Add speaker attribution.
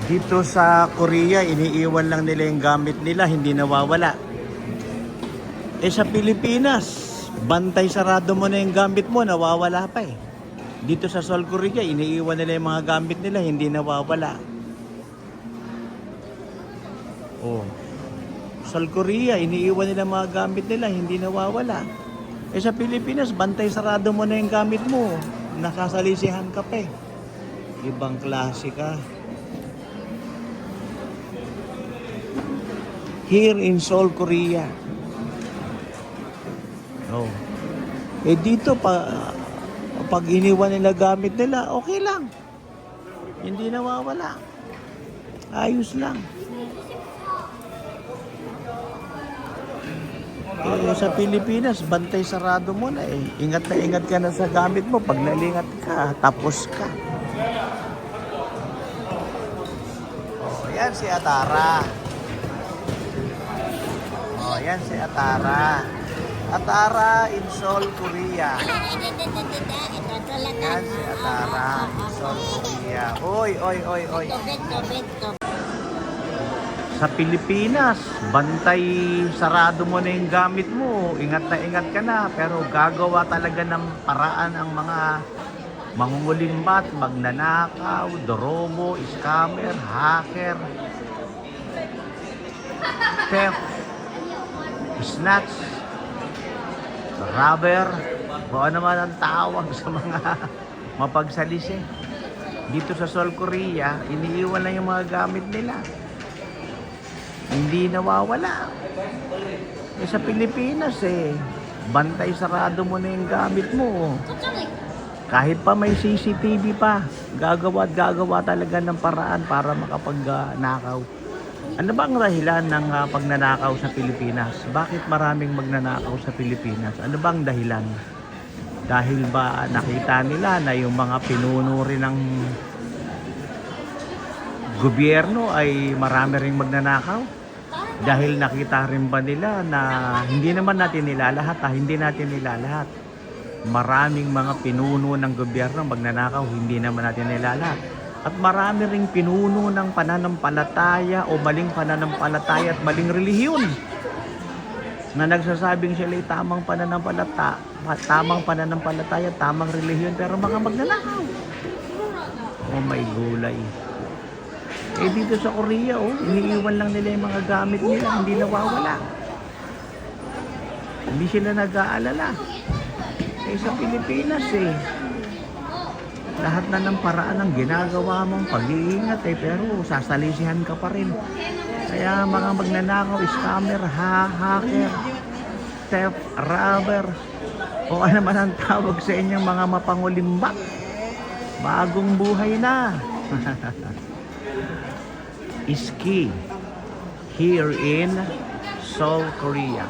Speaker 1: Dito sa Korea, iniiwan lang nila yung gamit nila, hindi nawawala. Sa Pilipinas, bantay sarado mo na yung gamit mo, nawawala pa eh. Dito sa Seoul, Korea, iniiwan nila yung mga gamit nila, hindi nawawala. Oh. Seoul, Korea, iniiwan nila mga gamit nila, hindi nawawala. Sa Pilipinas, bantay sarado mo na yung gamit mo, nasasalisihan ka pa eh. Ibang klase ka. Here in Seoul, Korea. Oh. Dito pag iniwan nila gamit nila, okay lang. Hindi nawawala. Ayos lang. Sa Pilipinas, bantay sarado mo na eh. Ingat na ingat ka na sa gamit mo. Pag nalingat ka, tapos ka. Oh, yan si Atara. Oh, yan si Atara. Atara in Seoul, Korea. Yan si Atara in Seoul, Korea. Oy. Sa Pilipinas, bantay sarado mo na yung gamit mo. Ingat na ingat ka na. Pero gagawa talaga ng paraan ang mga mangungulimbat, magnanakaw, dorobo, scammer, hacker, theft, snatch, robber, kung ano man ang tawag sa mga mapagsalisi. Dito sa Seoul, Korea, iniiwan lang yung mga gamit nila. Hindi nawawala. Sa Pilipinas bantay sarado mo na yung gamit mo. Kahit pa may CCTV pa, gagawa talaga ng paraan para makapagnakaw. Ano ba ang dahilan ng pagnanakaw sa Pilipinas? Bakit maraming magnanakaw sa Pilipinas? Ano ba ang dahilan? Dahil ba nakita nila na yung mga pinuno rin ng gobyerno ay marami ring magnanakaw? Dahil nakita rin ba nila na hindi naman natin nilalahat, hindi natin nilalahat. Maraming mga pinuno ng gobyerno magnanakaw, hindi naman natin nilalahat. At marami ring pinuno ng pananampalataya o maling pananampalataya at maling relihiyon na nagsasabing sila ay tamang pananampalataya, tamang relihiyon, pero mga magnanakaw. Oh my gulay. Dito sa Korea, iniiwan lang nila yung mga gamit nila, hindi nawawala. Hindi sila nag-aalala. Sa Pilipinas lahat na ng paraan ang ginagawa mong pag-iingat pero sasalisihan ka pa rin. Kaya mga magnanakaw, scammer, hacker, theft, robber, o ano man ang tawag sa inyong mga mapangulimba, bagong buhay na. Is key here in Seoul, Korea.